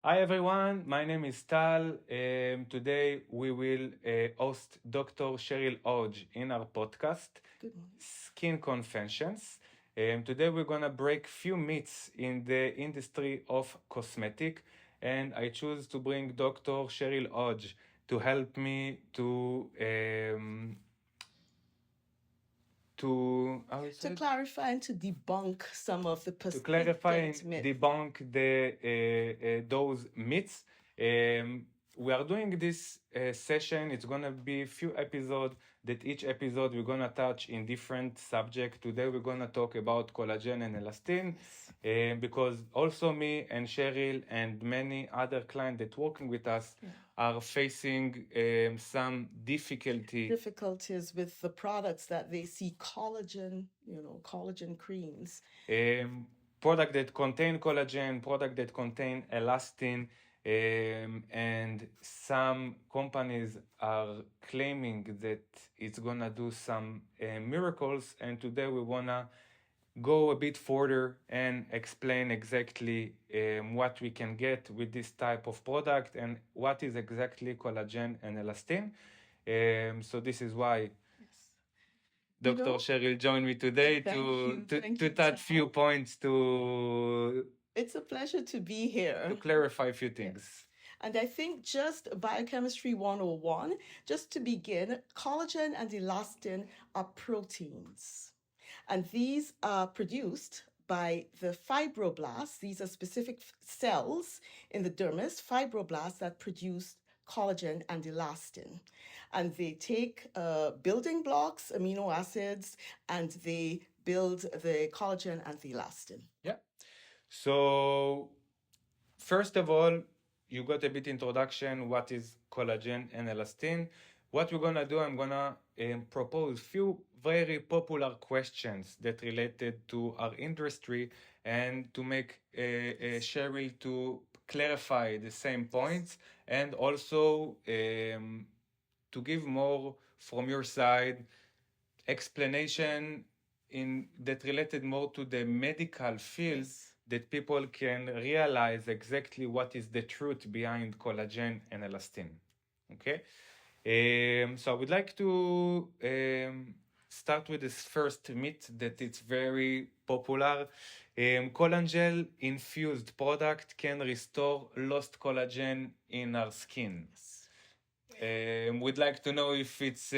Hi everyone, my name is Tal. Today we will host Dr. Cheryl Hodge in our podcast, Good morning. Skin Confessions. Today we're gonna break few myths in the industry of cosmetic, and I choose to bring Dr. Cheryl Hodge to help me to how is To it? clarify and to debunk some of the To clarify persistent and myths. debunk those myths. We are doing this session. It's gonna be a few episodes. That each episode we're gonna touch in different subject. Today we're gonna talk about collagen and elastin, because also me and Cheryl and many other clients that working with us are facing some difficulties with the products that they see collagen creams. Um, product that contain collagen, product that contain elastin, and some companies are claiming that it's gonna do some miracles. And today we wanna go a bit further and explain exactly what we can get with this type of product and what is exactly collagen and elastin. So this is why Dr. Cheryl joined me today to touch few points to It's a pleasure to be here. clarify a few things. Yes. And I think just Biochemistry 101, just to begin, collagen and elastin are proteins. And these are produced by the fibroblasts. These are specific cells in the dermis, fibroblasts that produce collagen and elastin. And they take building blocks, amino acids, and they build the collagen and the elastin. Yeah. So first of all, you got a bit introduction. What is collagen and elastin? What we're gonna do, I'm gonna propose few very popular questions that related to our industry and to make Cheryl to clarify the same points and also to give more from your side explanation in that related more to the medical field that people can realize exactly what is the truth behind collagen and elastin. Okay, so I would like to start with this first myth that it's very popular. Collagen infused product can restore lost collagen in our skin. We'd like to know if it's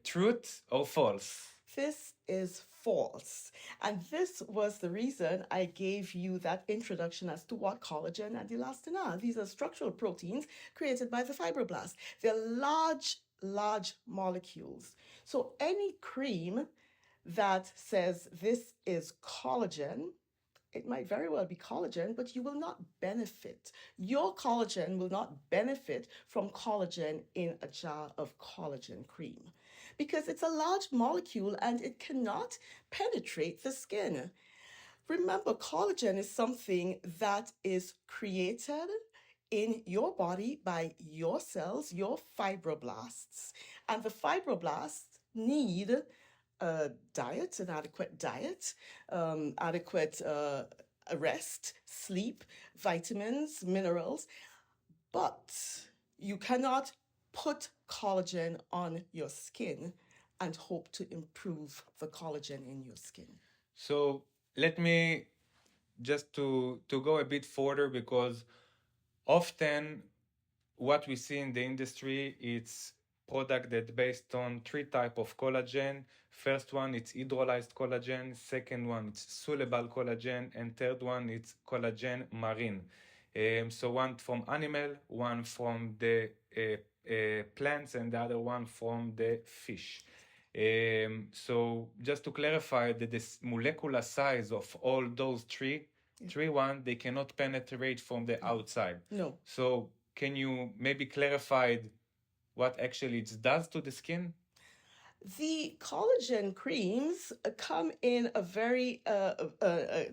truth or false. This is false. And this was the reason I gave you that introduction as to what collagen and elastin are. These are structural proteins created by the fibroblasts. They're large molecules. So any cream that says this is collagen, it might very well be collagen, but you will not benefit. Your collagen will not benefit from collagen in a jar of collagen cream because it's a large molecule and it cannot penetrate the skin. Remember, collagen is something that is created in your body by your cells, your fibroblasts. And the fibroblasts need a diet, an adequate diet, adequate rest, sleep, vitamins, minerals. But you cannot put collagen on your skin and hope to improve the collagen in your skin. So let me just to go a bit further, because often what we see in the industry, it's product that based on three type of collagen. First one, it's hydrolyzed collagen. Second one, it's soluble collagen, and third one, it's collagen marine. So one from animal, one from the plants, and the other one from the fish. So just to clarify that this molecular size of all those three one, they cannot penetrate from the outside. No. So can you maybe clarify what actually it does to the skin? The collagen creams come in a very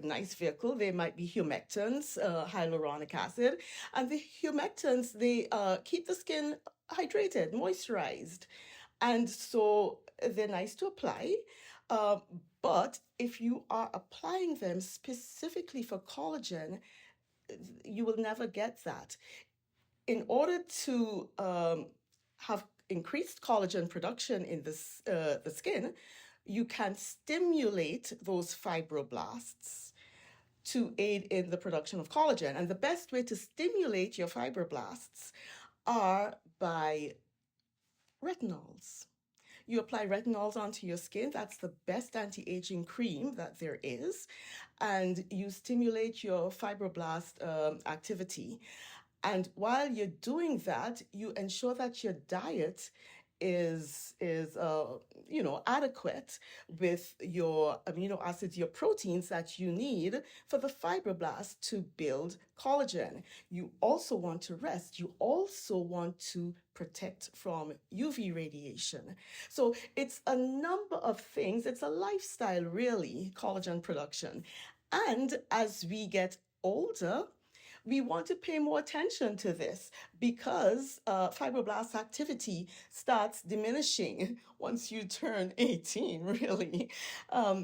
nice vehicle. They might be humectants, hyaluronic acid, and the humectants, they keep the skin hydrated, moisturized, and so they're nice to apply. But if you are applying them specifically for collagen, you will never get that. In order to have increased collagen production in the skin, you can stimulate those fibroblasts to aid in the production of collagen. And the best way to stimulate your fibroblasts are by retinols. You apply retinols onto your skin. That's the best anti-aging cream that there is. And you stimulate your fibroblast activity. And while you're doing that, you ensure that your diet is adequate with your amino acids, your proteins that you need for the fibroblasts to build collagen. You also want to rest. You also want to protect from UV radiation. So it's a number of things. It's a lifestyle, really, collagen production. And as we get older, we want to pay more attention to this because fibroblast activity starts diminishing once you turn 18, really.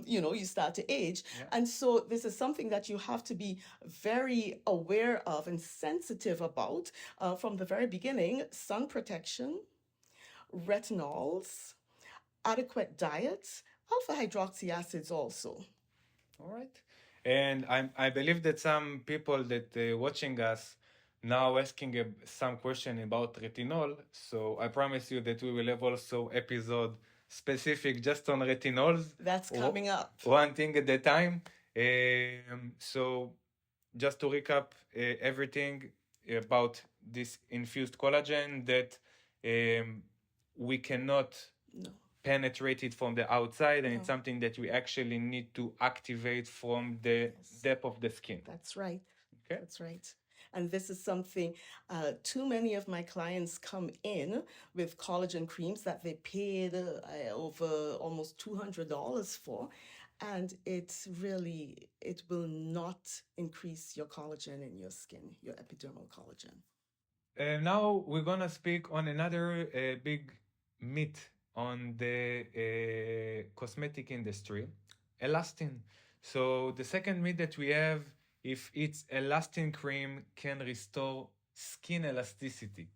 You start to age. Yeah. And so this is something that you have to be very aware of and sensitive about from the very beginning. Sun protection, retinols, adequate diet, alpha hydroxy acids also. All right. And I believe that some people that watching us now asking some question about retinol. So I promise you that we will have also episode specific just on retinols. That's coming up. One thing at a time. So just to recap everything about this infused collagen that we cannot penetrate it from the outside, and it's something that we actually need to activate from the depth of the skin. That's right. Okay. That's right. And this is something too many of my clients come in with collagen creams that they paid over almost $200 for. And it will not increase your collagen in your skin, your epidermal collagen. Now we're going to speak on another big myth on the cosmetic industry, elastin. So the second myth that we have, if it's elastin cream can restore skin elasticity.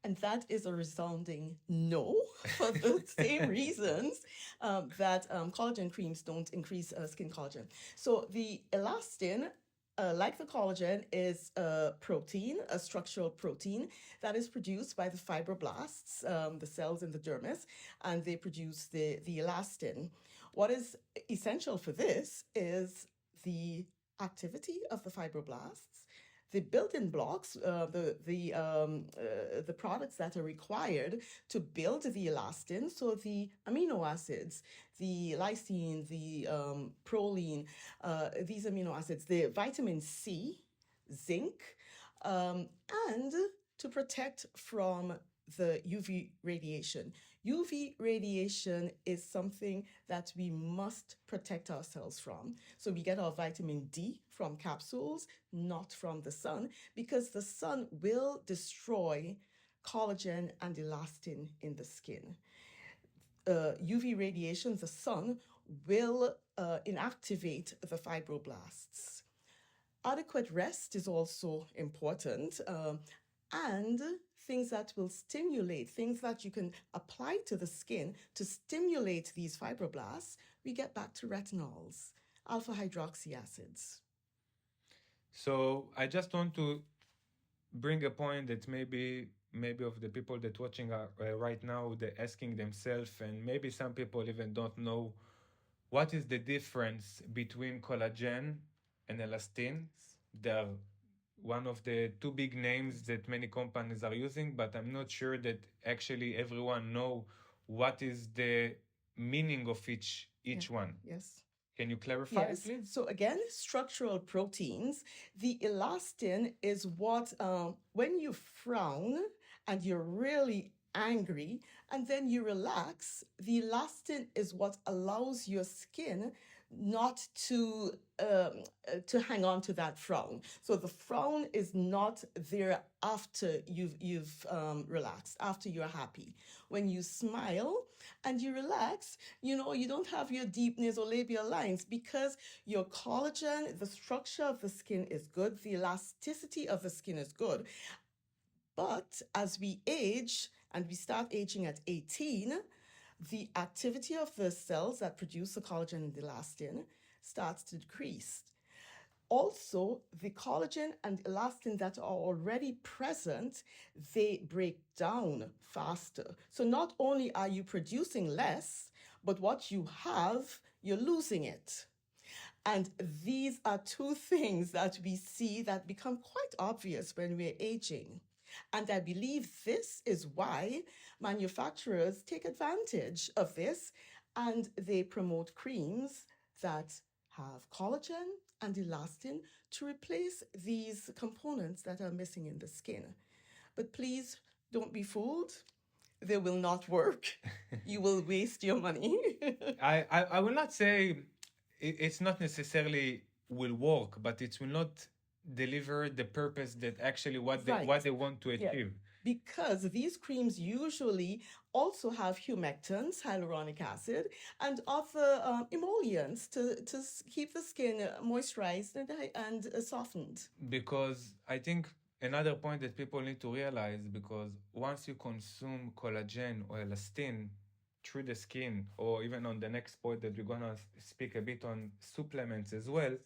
And that is a resounding no, for the same reasons that collagen creams don't increase skin collagen. So the elastin, like the collagen, is a protein, a structural protein that is produced by the fibroblasts, the cells in the dermis, and they produce the elastin. What is essential for this is the activity of the fibroblasts, the building blocks, the products that are required to build the elastin, so the amino acids, the lysine, the proline, these amino acids, the vitamin C, zinc, and to protect from the UV radiation. UV radiation is something that we must protect ourselves from. So we get our vitamin D from capsules, not from the sun, because the sun will destroy collagen and elastin in the skin. UV radiation, the sun, will inactivate the fibroblasts. Adequate rest is also important, and things that will stimulate, things that you can apply to the skin to stimulate these fibroblasts, we get back to retinols, alpha hydroxy acids. So I just want to bring a point that maybe of the people that watching right now, they're asking themselves, and maybe some people even don't know, what is the difference between collagen and elastin? They're one of the two big names that many companies are using, but I'm not sure that actually everyone know what is the meaning of each one. Yes. Can you clarify, yes. please? So again, structural proteins. The elastin is what, when you frown and you're really angry and then you relax, the elastin is what allows your skin not to hang on to that frown. So the frown is not there after you've relaxed, after you're happy. When you smile and you relax, you don't have your deep nasolabial lines because your collagen, the structure of the skin is good, the elasticity of the skin is good. But as we age, and we start aging at 18, the activity of the cells that produce the collagen and elastin starts to decrease. Also, the collagen and elastin that are already present, they break down faster. So not only are you producing less, but what you have, you're losing it. And these are two things that we see that become quite obvious when we're aging. And I believe this is why manufacturers take advantage of this and they promote creams that have collagen and elastin to replace these components that are missing in the skin. But please don't be fooled. They will not work. You will waste your money. I will not say it's not necessarily will work, but it will not deliver the purpose that actually what they want to Yeah. achieve. Because these creams usually also have humectants, hyaluronic acid, and other emollients to keep the skin moisturized and softened. Because I think another point that people need to realize, because once you consume collagen or elastin through the skin, or even on the next point that we're gonna speak a bit on supplements as well,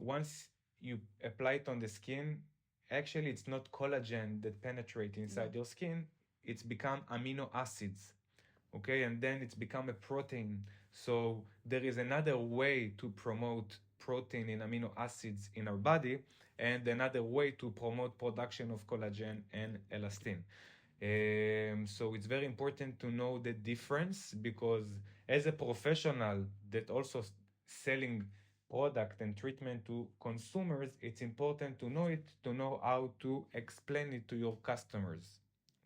once you apply it on the skin, actually it's not collagen that penetrate inside your skin, it's become amino acids. Okay, and then it's become a protein. So there is another way to promote protein in amino acids in our body, and another way to promote production of collagen and elastin. So it's very important to know the difference, because as a professional that also selling product and treatment to consumers, it's important to know it, to know how to explain it to your customers.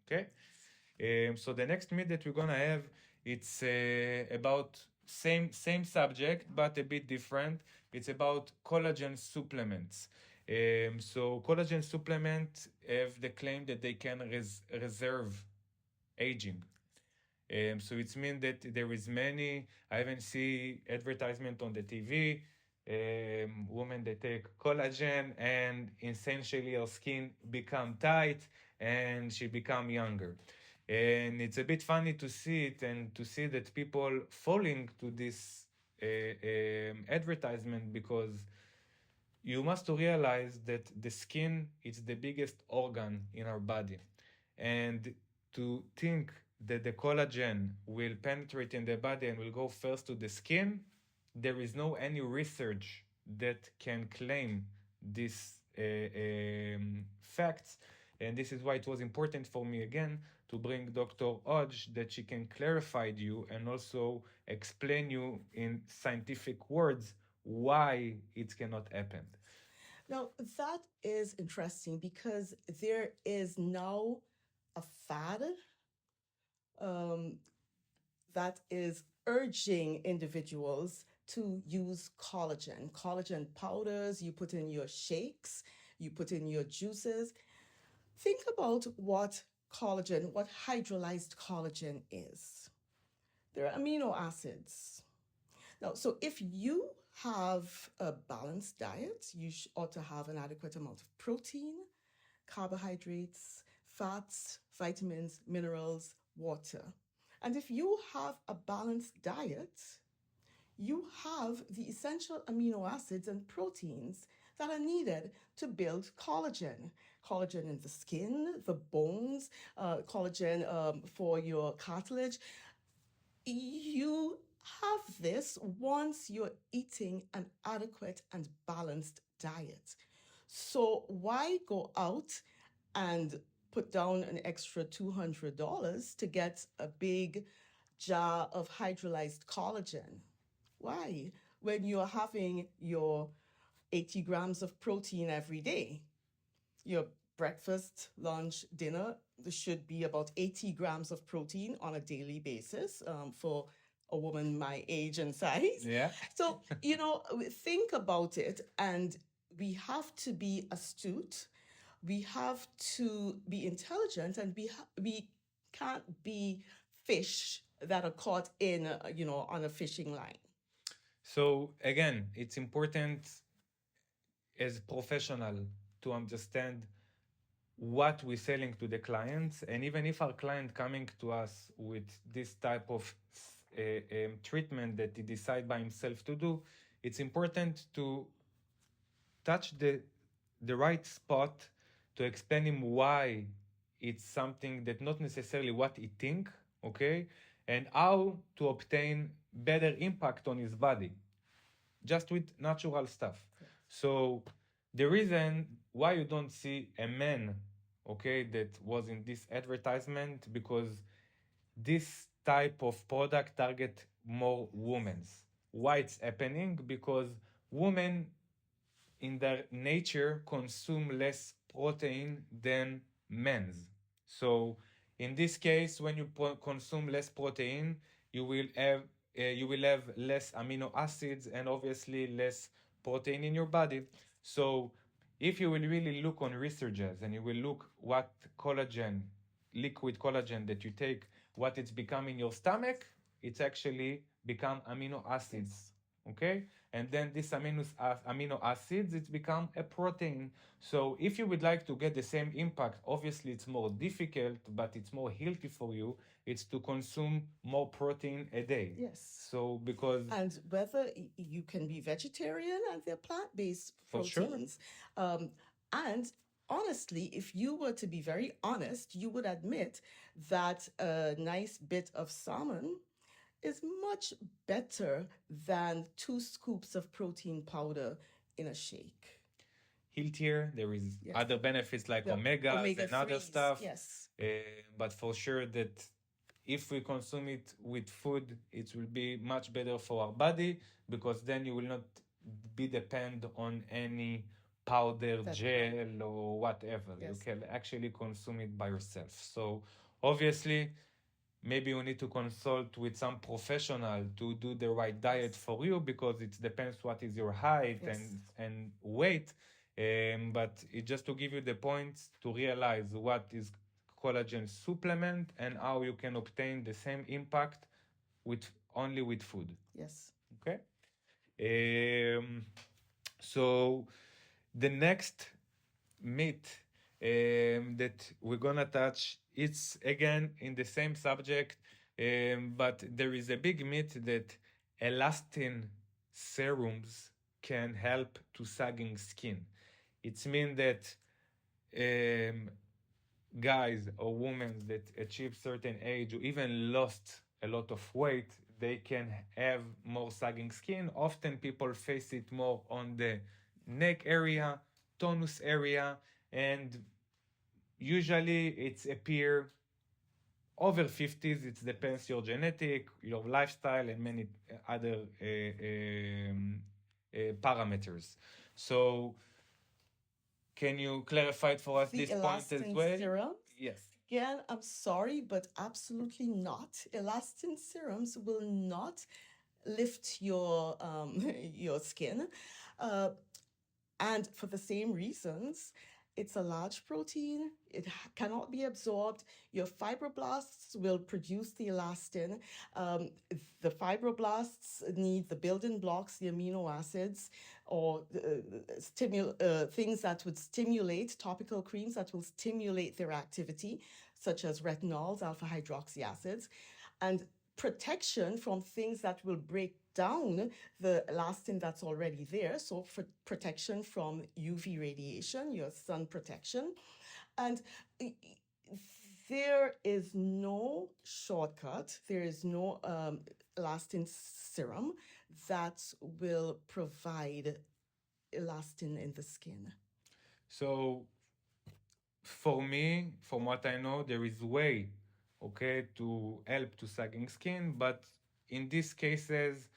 Okay. So the next meet that we're gonna have, it's about same subject but a bit different. It's about collagen supplements. So collagen supplements have the claim that they can reserve aging. So it means that there is many. I even see advertisement on the TV. Women that take collagen and essentially her skin become tight and she become younger. And it's a bit funny to see it and to see that people falling to this advertisement, because you must realize that the skin is the biggest organ in our body. And to think that the collagen will penetrate in the body and will go first to the skin, there is no any research that can claim these facts. And this is why it was important for me again to bring Dr. Hodge, that she can clarify you and also explain you in scientific words why it cannot happen. Now, that is interesting because there is now a fad that is urging individuals to use collagen. Collagen powders, you put in your shakes, you put in your juices. Think about what collagen, what hydrolyzed collagen is. They're amino acids. Now, so if you have a balanced diet, you ought to have an adequate amount of protein, carbohydrates, fats, vitamins, minerals, water. And if you have a balanced diet, you have the essential amino acids and proteins that are needed to build collagen. Collagen in the skin, the bones, collagen for your cartilage. You have this once you're eating an adequate and balanced diet. So why go out and put down an extra $200 to get a big jar of hydrolyzed collagen? Why? When you're having your 80 grams of protein every day, your breakfast, lunch, dinner, there should be about 80 grams of protein on a daily basis for a woman my age and size. Yeah. So, think about it, and we have to be astute, we have to be intelligent, and we can't be fish that are caught in, on a fishing line. So again, it's important as professional to understand what we're selling to the clients, and even if our client coming to us with this type of treatment that he decide by himself to do, it's important to touch the right spot to explain him why it's something that not necessarily what he think, okay, and how to obtain better impact on his body just with natural stuff. So the reason why you don't see a man, okay, that was in this advertisement, because this type of product target more women's. Why it's happening? Because women in their nature consume less protein than men's. So in this case, when you consume less protein, you will have less amino acids and obviously less protein in your body. So if you will really look on researches and you will look what collagen, liquid collagen that you take, what it's become in your stomach, it's actually become amino acids. Okay, and then this amino acids, it's become a protein. So if you would like to get the same impact, obviously it's more difficult, but it's more healthy for you, it's to consume more protein a day. Yes. So because And whether you can be vegetarian and they're plant-based For sure. proteins. And honestly, if you were to be very honest, you would admit that a nice bit of salmon is much better than 2 scoops of protein powder in a shake. healthier, there is Yes. other benefits like The omegas and other omega-3s, stuff. yes. But for sure that if we consume it with food, it will be much better for our body, because then you will not be dependent on any powder, That's gel, or whatever. You Yes. can actually consume it by yourself. So obviously, maybe you need to consult with some professional to do the right diet for you, because it depends what is your height Yes. and weight. But it just to give you the points to realize what is collagen supplement and how you can obtain the same impact with only with food. Yes. Okay. So the next myth that we're gonna touch, it's again in the same subject, but there is a big myth that elastin serums can help to sagging skin. It means that guys or women that achieve certain age or even lost a lot of weight, they can have more sagging skin. Often people face it more on the neck area, tonus area, and usually it's appear over 50s. It depends your genetic, your lifestyle, and many other parameters. So can you clarify it for us The this point as elastin well? serum? Yes. Again, I'm sorry, but absolutely not. Elastin serums will not lift your your skin, and for the same reasons. It's a large protein. It cannot be absorbed. Your fibroblasts will produce the elastin. The fibroblasts need the building blocks, the amino acids, or things that would stimulate, topical creams that will stimulate their activity, such as retinols, alpha hydroxy acids, and protection from things that will break down the elastin that's already there. So for protection from UV radiation, your sun protection. And there is no shortcut. There is no elastin serum that will provide elastin in the skin. So for me, from what I know, there is way, okay, to help to sagging skin, but in these cases,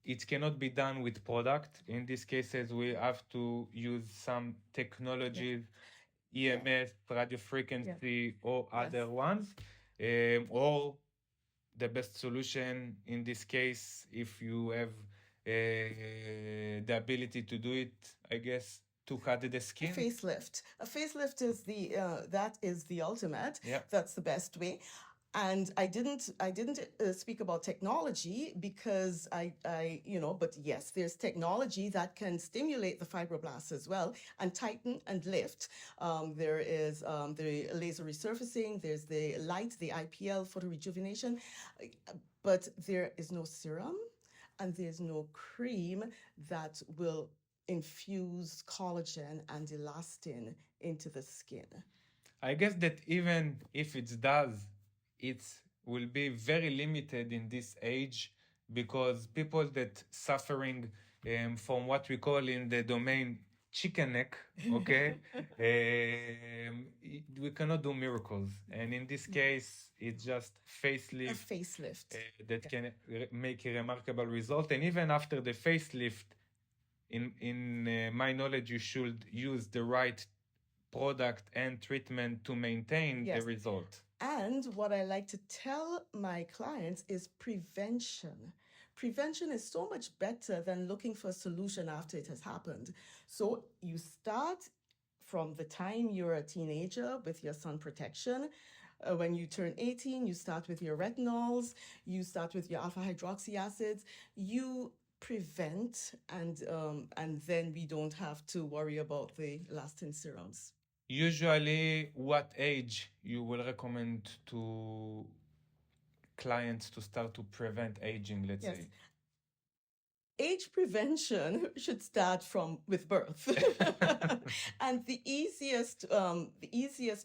it cannot be done with product. In these cases, we have to use some technologies, EMS, radio frequency, or Yes. other ones, or the best solution in this case, if you have the ability to do it, I guess, to cut the skin. Facelift. A facelift is that is the ultimate. Yeah. That's the best way. And I didn't speak about technology because but yes, there's technology that can stimulate the fibroblasts as well and tighten and lift. There is the laser resurfacing. There's the light, the IPL photorejuvenation, but there is no serum and there's no cream that will infuse collagen and elastin into the skin. I guess that even if it does, it will be very limited in this age, because people that suffering from what we call in the domain chicken neck, okay, we cannot do miracles. And in this case, it's just facelift. A facelift. That can make a remarkable result. And even after the facelift, in my knowledge, you should use the right product and treatment to maintain the result. And what I like to tell my clients is prevention. Prevention is so much better than looking for a solution after it has happened. So you start from the time you're a teenager with your sun protection. When you turn 18, you start with your retinols, you start with your alpha hydroxy acids. You prevent, and then we don't have to worry about the elastin serums. Usually, what age you will recommend to clients to start to prevent aging, let's say? Age prevention should start with birth. And the easiest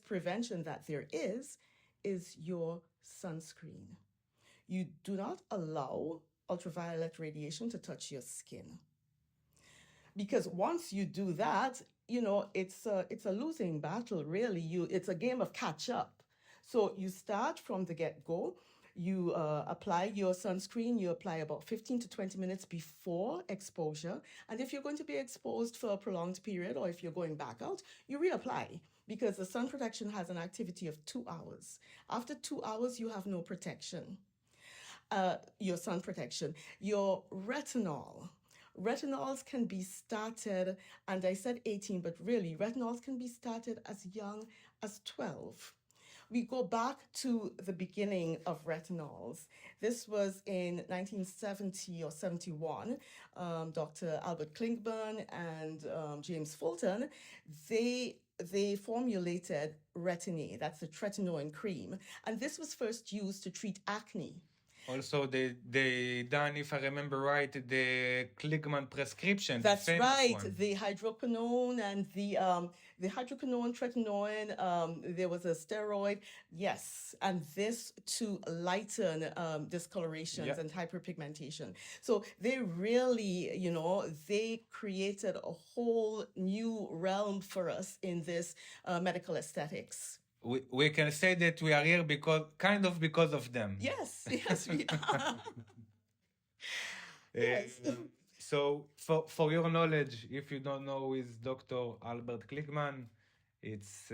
prevention that there is your sunscreen. You do not allow ultraviolet radiation to touch your skin. Because once you do that, it's a losing battle, really. It's a game of catch up. So you start from the get-go. You apply your sunscreen. You apply about 15 to 20 minutes before exposure. And if you're going to be exposed for a prolonged period, or if you're going back out, you reapply, because the sun protection has an activity of 2 hours. After 2 hours, you have no protection. Your sun protection. Your retinol. Retinols can be started, and I said 18, but really retinols can be started as young as 12. We go back to the beginning of retinols. This was in 1970 or 71. Dr. Albert Klingman and James Fulton, they formulated Retin-A, that's the tretinoin cream, and this was first used to treat acne. Also, they done, if I remember right, the Klingman prescription. That's right. One. The hydroquinone and the hydroquinone, tretinoin. There was a steroid. Yes, and this to lighten discolorations and hyperpigmentation. So they really, they created a whole new realm for us in this medical aesthetics. We can say that we are here because of them. Yes, we are. Yes. So, for your knowledge, if you don't know, is Dr. Albert Klingman. It's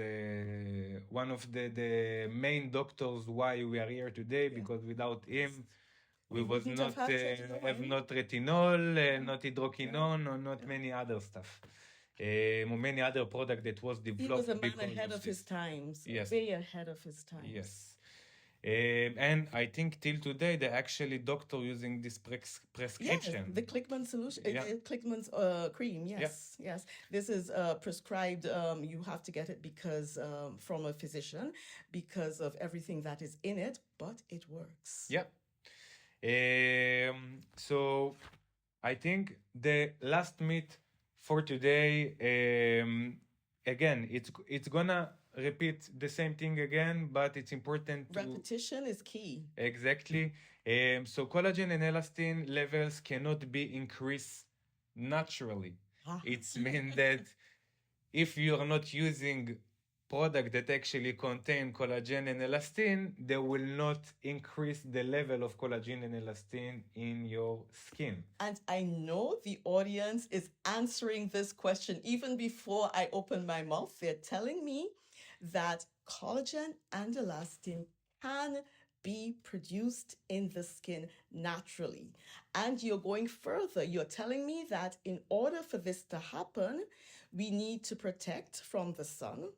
one of the main doctors why we are here today, because without him, we would not have not retinol, not hydroquinone, or not many other stuff. Many other products that was developed. He was a man ahead of his times. Yes. Way ahead of his times. Yes. And I think till today, they're actually doctor using this prescription. Yes, the Klingman solution, Klingman's cream, yes, yes. This is prescribed, you have to get it because from a physician, because of everything that is in it, but it works. Yeah. So I think the last myth for today, again, it's gonna repeat the same thing again, but it's important to... Repetition is key. Exactly. So collagen and elastin levels cannot be increased naturally. It means that if you are not using product that actually contain collagen and elastin, they will not increase the level of collagen and elastin in your skin. And I know the audience is answering this question even before I open my mouth. They're telling me that collagen and elastin can be produced in the skin naturally. And you're going further. You're telling me that in order for this to happen, we need to protect from the sun.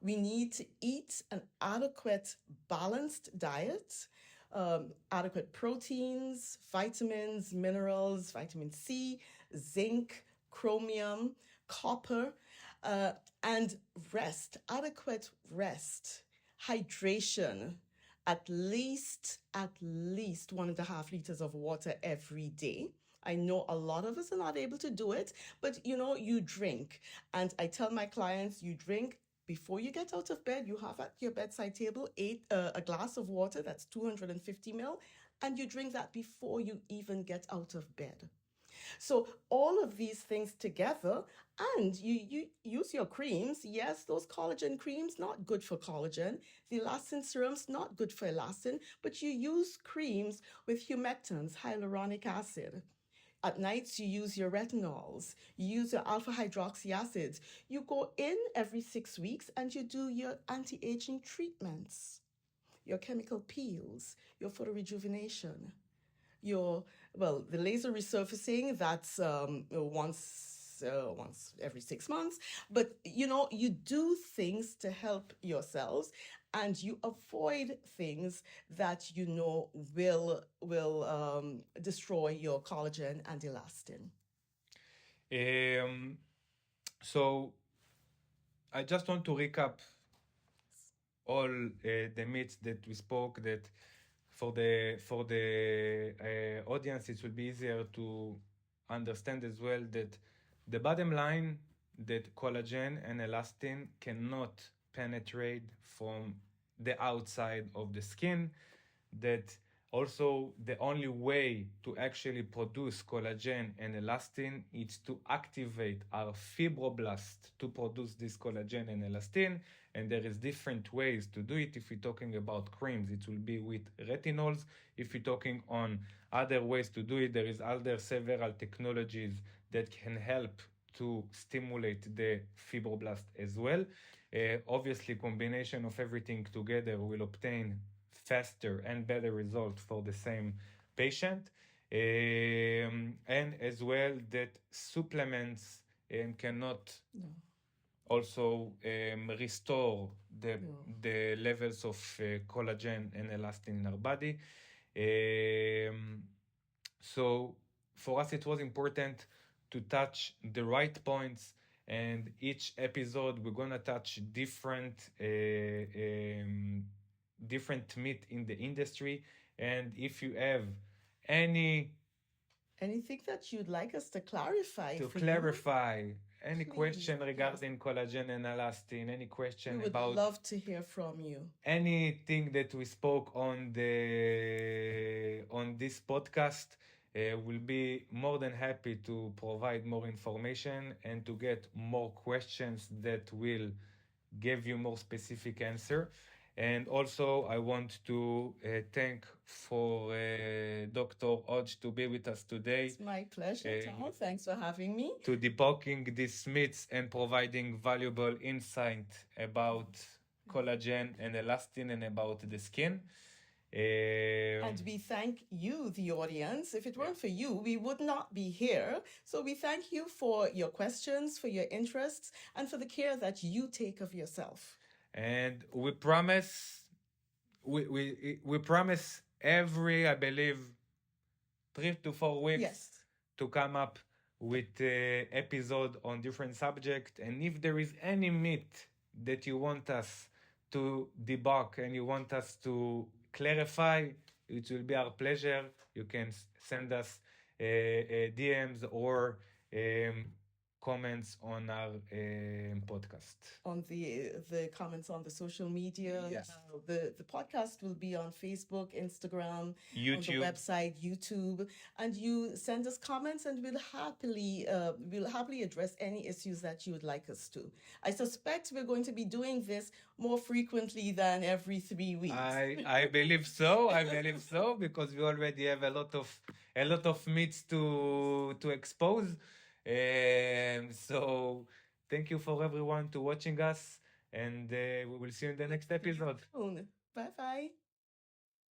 We need to eat an adequate, balanced diet, adequate proteins, vitamins, minerals, vitamin C, zinc, chromium, copper, and rest, adequate rest, hydration, at least 1.5 liters of water every day. I know a lot of us are not able to do it, but you drink. And I tell my clients, you drink before you get out of bed. You have at your bedside table a glass of water that's 250 ml, and you drink that before you even get out of bed. So all of these things together, and you use your creams. Yes, those collagen creams, not good for collagen. The elastin serums, not good for elastin, but you use creams with humectants, hyaluronic acid. At nights, you use your retinols, you use your alpha hydroxy acids. You go in every 6 weeks and you do your anti-aging treatments, your chemical peels, your photo rejuvenation, the laser resurfacing, that's once every 6 months. But you do things to help yourselves, and you avoid things that will destroy your collagen and elastin. So I just want to recap all the myths that we spoke, that for the audience it will be easier to understand as well, that the bottom line, that collagen and elastin cannot penetrate from the outside of the skin, that also the only way to actually produce collagen and elastin is to activate our fibroblast to produce this collagen and elastin. And there is different ways to do it. If we're talking about creams, it will be with retinols. If you're talking on other ways to do it, there is other several technologies that can help to stimulate the fibroblast as well. Obviously, combination of everything together will obtain faster and better result for the same patient. And as well, that supplements cannot also restore the levels of collagen and elastin in our body. So for us, it was important to touch the right points, and each episode we're gonna touch different myth in the industry. And if you have anything that you'd like us to clarify, any question regarding collagen and elastin, any question we would love to hear from you. Anything that we spoke on this podcast, we'll be more than happy to provide more information and to get more questions that will give you more specific answer. And also, I want to thank for Dr. Hodge to be with us today. It's my pleasure, Tal. Thanks for having me. To debunking these myths and providing valuable insight about collagen and elastin and about the skin. And we thank you, the audience. If it weren't for you, we would not be here. So we thank you for your questions, for your interests, and for the care that you take of yourself. And we promise, we promise every, I believe, 3 to 4 weeks to come up with an episode on different subject. And if there is any myth that you want us to debunk and you want us to clarify, it will be our pleasure. You can send us DMs or comments on our podcast. On the comments on the social media. Yes. The podcast will be on Facebook, Instagram, YouTube, on the website, YouTube, and you send us comments, and we'll happily address any issues that you would like us to. I suspect we're going to be doing this more frequently than every 3 weeks. I believe so. I believe so, because we already have a lot of myths to expose. So thank you for everyone to watching us, and we will see you in the next episode. Bye bye.